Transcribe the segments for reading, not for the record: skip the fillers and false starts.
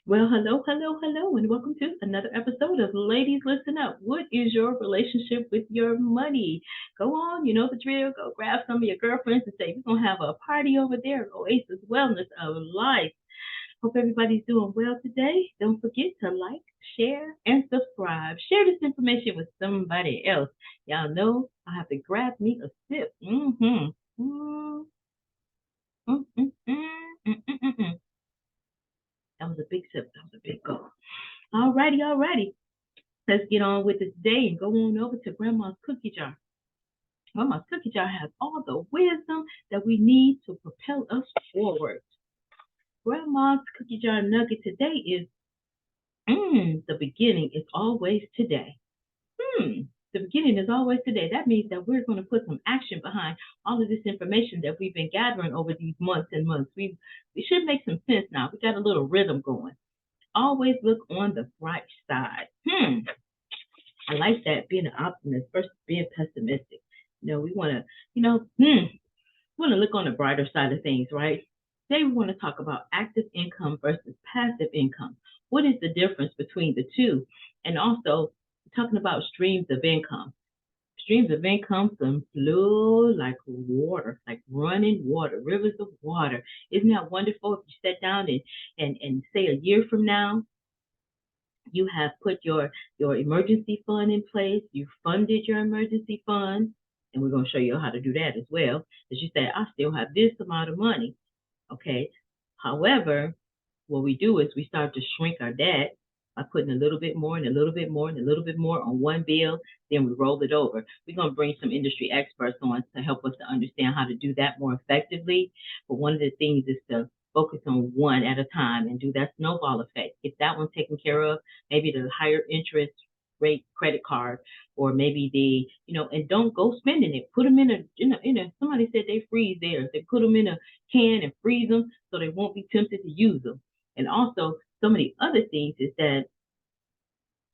Well, hello, and welcome to another episode of Ladies Listen Up. What is your relationship with your money? Go on, you know the drill. Go grab some of your girlfriends and say, we're going to have a party over there at Oasis Wellness of Life. Hope everybody's doing well today. Don't forget to like, share, and subscribe. Share this information with somebody else. Y'all know I have to grab me a sip. Mm, mm, mm, mm, mm, mm, mm, mm. That was a big sip. That was a big go. Alrighty. Let's get on with it today and go on over to Grandma's cookie jar. Grandma's cookie jar has all the wisdom that we need to propel us forward. Grandma's cookie jar nugget today is the beginning is always today. Hmm, the beginning is always today. That means that we're going to put some action behind all of this information that we've been gathering over these months and months. We should make some sense now. We got a little rhythm going. Always look on the bright side. I like that, being an optimist versus being pessimistic. We want to, we want to look on the brighter side of things, right? Today we want to talk about active income versus passive income. What is the difference between the two? And also talking about streams of income. Streams of income can flow like water, like running water, rivers of water. Isn't that wonderful? If you sit down and say a year from now, you have put your emergency fund in place, you funded your emergency fund, and we're going to show you how to do that as well. As you say, I still have this amount of money. Okay. However, what we do is we start to shrink our debt by putting a little bit more and a little bit more and a little bit more on one bill, then we roll it over. We're going to bring some industry experts on to help us to understand how to do that more effectively. But one of the things is to focus on one at a time and do that snowball effect. Get that one taken care of, maybe the higher interest rate credit card, or maybe and don't go spending it. Put them in a somebody said they freeze theirs. They put them in a can and freeze them so they won't be tempted to use them. And also, some of the other things is that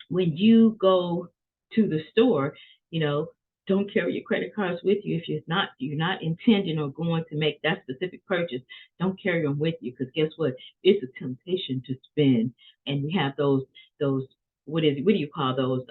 when you go to the store, you know, don't carry your credit cards with you if you're not intending or going to make that specific purchase. Don't carry them with you because guess what? It's a temptation to spend, and we have those what do you call those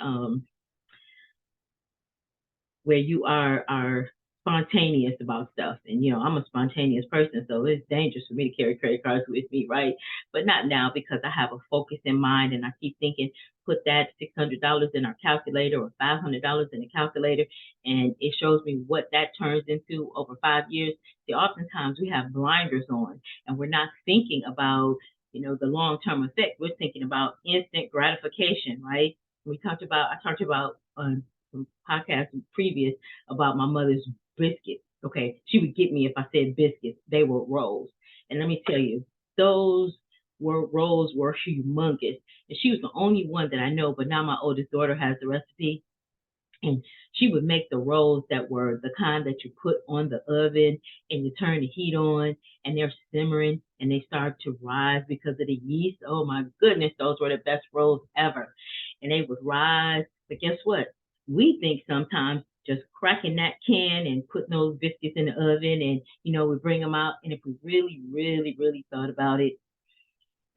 where you are spontaneous about stuff. And I'm a spontaneous person, so it's dangerous for me to carry credit cards with me, right? But not now because I have a focus in mind and I keep thinking, put that $600 in our calculator or $500 in the calculator, and it shows me what that turns into over 5 years. See, oftentimes we have blinders on and we're not thinking about the long term effect. We're thinking about instant gratification, right? I talked about some podcasts previous about my mother's biscuits. Okay, she would get me if I said biscuits. They were rolls, and let me tell you, those rolls were humongous. And she was the only one that I know. But now my oldest daughter has the recipe, and she would make the rolls that were the kind that you put on the oven and you turn the heat on and they're simmering and they start to rise because of the yeast. Oh my goodness, those were the best rolls ever. And they would rise. But guess what? We think sometimes just cracking that can and putting those biscuits in the oven and we bring them out. And if we really, really, really thought about it,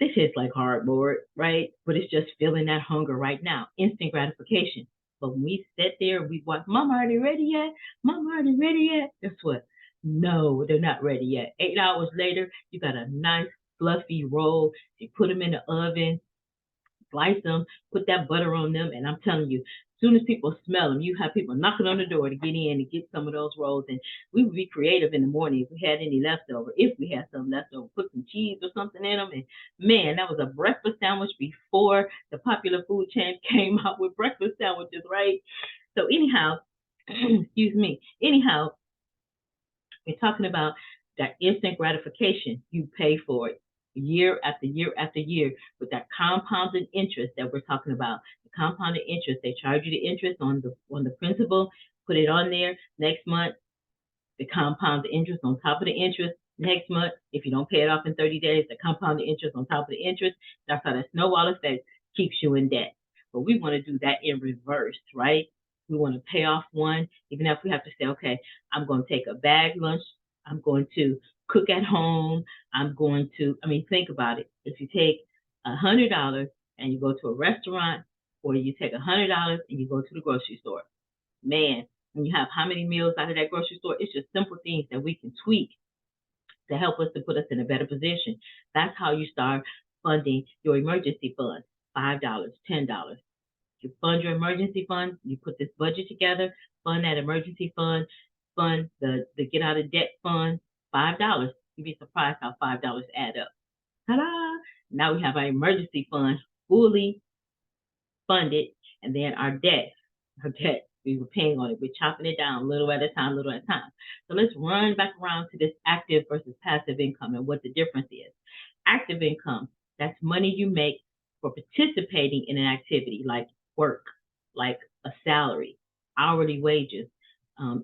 this tastes like hardboard, right? But it's just feeling that hunger right now, instant gratification. But when we sit there and we watch, Mama, are they ready yet? Mama, are they ready yet? Guess what? No, they're not ready yet. 8 hours later, you got a nice fluffy roll. You put them in the oven, slice them, put that butter on them, and I'm telling you, as soon as people smell them, you have people knocking on the door to get in and get some of those rolls. And we would be creative in the morning if we had any leftover. If we had some leftover, put some cheese or something in them. And man, that was a breakfast sandwich before the popular food chain came out with breakfast sandwiches, right? So anyhow, excuse me. Anyhow, we're talking about that instant gratification. You pay for it year after year after year with that compounded interest that we're talking about. The compounded interest, they charge you the interest on the principal, put it on there. Next month, the compounded interest on top of the interest. Next month, if you don't pay it off in 30 days, the compounded interest on top of the interest. That's how that snowball effect keeps you in debt. But we want to do that in reverse, right? We want to pay off one, even if we have to say, okay, I'm going to take a bag lunch. I'm going to cook at home. I'm going to, I mean, think about it. If you take $100 and you go to a restaurant, or you take $100 and you go to the grocery store. Man, when you have how many meals out of that grocery store, it's just simple things that we can tweak to help us to put us in a better position. That's how you start funding your emergency fund. $5, $10. You fund your emergency fund, you put this budget together, fund that emergency fund, fund the get out of debt fund, $5. You'd be surprised how $5 add up. Ta-da! Now we have our emergency fund fully funded, and then our debt, we were paying on it. We're chopping it down little at a time, little at a time. So let's run back around to this active versus passive income and what the difference is. Active income, that's money you make for participating in an activity like work, like a salary, hourly wages,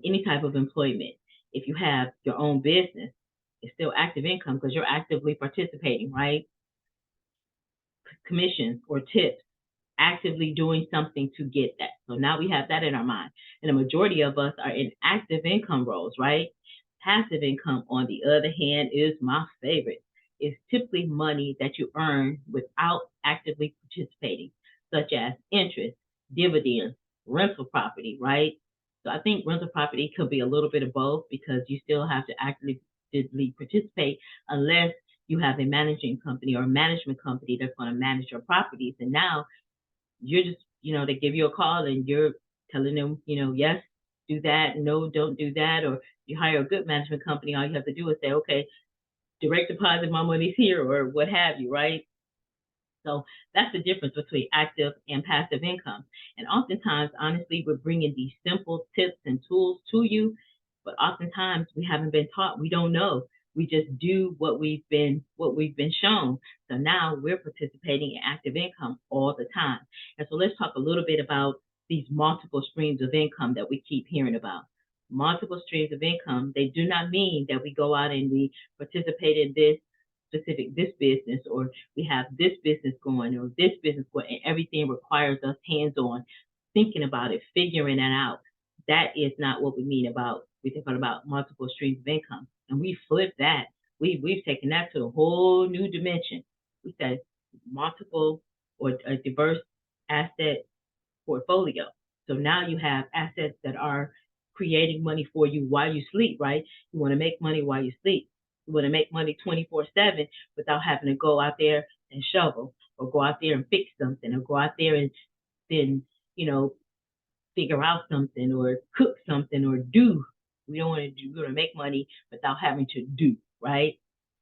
any type of employment. If you have your own business, it's still active income because you're actively participating, right? Commissions or tips, actively doing something to get that. So now we have that in our mind. And the majority of us are in active income roles, right? Passive income, on the other hand, is my favorite. It's typically money that you earn without actively participating, such as interest, dividends, rental property, right? So I think rental property could be a little bit of both because you still have to actively participate unless you have a managing company or a management company that's going to manage your properties. And now you're just, they give you a call and you're telling them, yes, do that, no, don't do that. Or you hire a good management company, all you have to do is say, okay, direct deposit, my money's here, or what have you, right? So that's the difference between active and passive income. And oftentimes, honestly, we're bringing these simple tips and tools to you, but oftentimes we haven't been taught. We don't know. We just do what we've been shown. So now we're participating in active income all the time. And so let's talk a little bit about these multiple streams of income that we keep hearing about. Multiple streams of income, they do not mean that we go out and we participate in this business, or we have this business going, or this business going, and everything requires us hands-on thinking about it, figuring that out. That is not what we mean about, we think about multiple streams of income. And we flip that. We've taken that to a whole new dimension. We said multiple or a diverse asset portfolio. So now you have assets that are creating money for you while you sleep, right? You want to make money while you sleep. You want to make money 24/7 without having to go out there and shovel, or go out there and fix something, or go out there and then, figure out something, or cook something, or do. We don't want to do. We want to make money without having to do, right?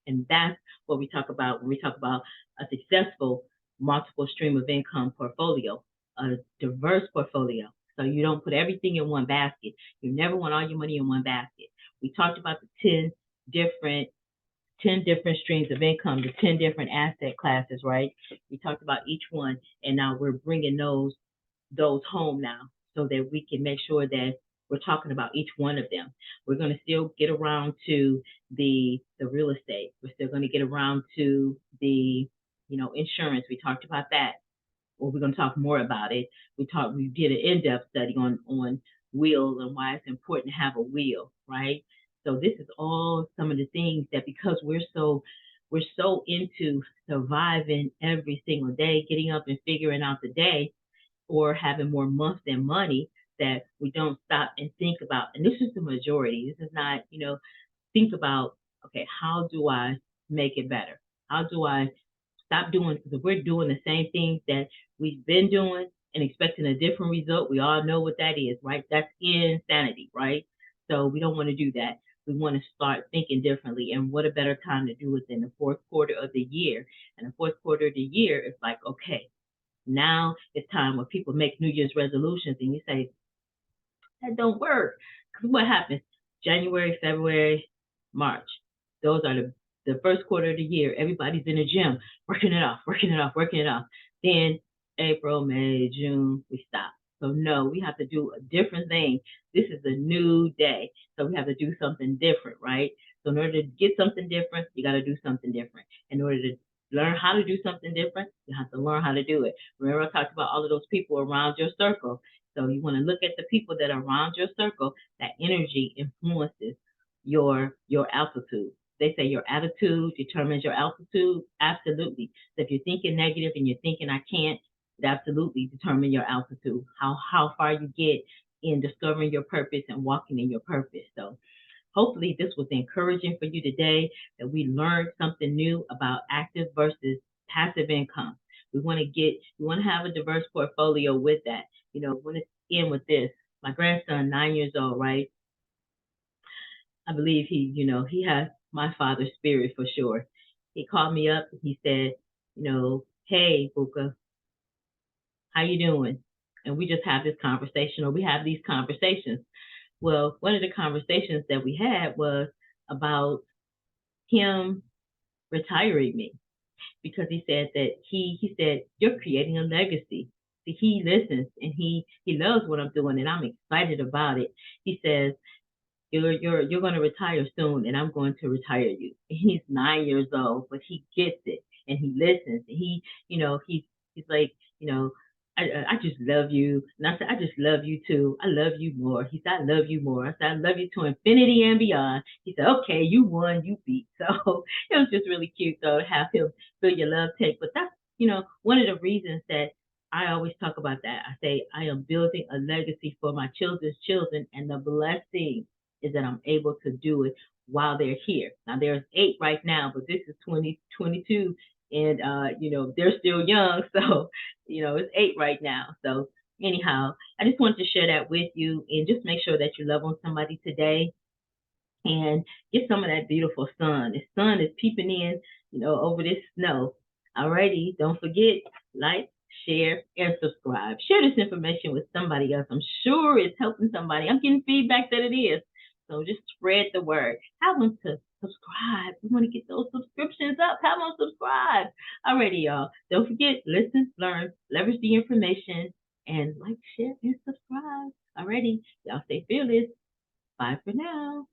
And that's what we talk about when we talk about a successful multiple stream of income portfolio, a diverse portfolio. So you don't put everything in one basket. You never want all your money in one basket. We talked about the 10 different streams of income, the 10 different asset classes, right? We talked about each one, and now we're bringing those home now so that we can make sure that we're talking about each one of them. We're going to still get around to the real estate. We're still going to get around to the insurance. We talked about that. Well, we're going to talk more about it. We did an in-depth study on wills and why it's important to have a will, right? So this is all some of the things that, because we're so into surviving every single day, getting up and figuring out the day, or having more month than money, that we don't stop and think about. And this is the majority. This is not, think about, okay, how do I make it better? How do I stop doing, because if we're doing the same things that we've been doing and expecting a different result, we all know what that is, right? That's insanity, right? So we don't want to do that. We want to start thinking differently. And what a better time to do it than the fourth quarter of the year. And the fourth quarter of the year is like, okay, now it's time when people make New Year's resolutions and you say, that don't work. Because what happens? January, February, March. Those are the first quarter of the year. Everybody's in the gym, working it off, working it off, working it off. Then April, May, June, we stop. So no, we have to do a different thing. This is a new day. So we have to do something different, right? So in order to get something different, you got to do something different. In order to learn how to do something different, you have to learn how to do it. Remember, I talked about all of those people around your circle. So you want to look at the people that are around your circle. That energy influences your altitude. they say your attitude determines your altitude. Absolutely. So if you're thinking negative and you're thinking I can't, it absolutely determine your altitude. How far you get in discovering your purpose and walking in your purpose. So hopefully this was encouraging for you today, that we learned something new about active versus passive income. We want to have a diverse portfolio with that. I want to end with this. My grandson, 9 years old, right? I believe he has my father's spirit for sure. He called me up and he said, hey, Buka, how you doing? And we just have this conversation, or we have these conversations. Well, one of the conversations that we had was about him retiring me, because he said that he said you're creating a legacy. See, he listens and he loves what I'm doing, and I'm excited about it. He says you're going to retire soon, and I'm going to retire you. And he's 9 years old, but he gets it and he listens. And he's like, I just love you. And I said, I just love you too. I love you more. He said, I love you more. I said, I love you to infinity and beyond. He said, okay, you won, you beat. So it was just really cute though to have him feel your love take. But that's, one of the reasons that I always talk about that. I say I am building a legacy for my children's children, and the blessing is that I'm able to do it while they're here. Now there's 8 right now, but this is 2022, and they're still young, so it's 8 right now. So anyhow, I just wanted to share that with you, and just make sure that you love on somebody today and get some of that beautiful sun. The sun is peeping in, over this snow. Alrighty, don't forget, like, share, and subscribe. Share this information with somebody else. I'm sure it's helping somebody. I'm getting feedback that it is. So just spread the word. Have them to subscribe. We want to get those subscriptions up. Have them subscribe. Alrighty, y'all. Don't forget, listen, learn, leverage the information, and like, share, and subscribe. Alrighty, y'all stay fearless. Bye for now.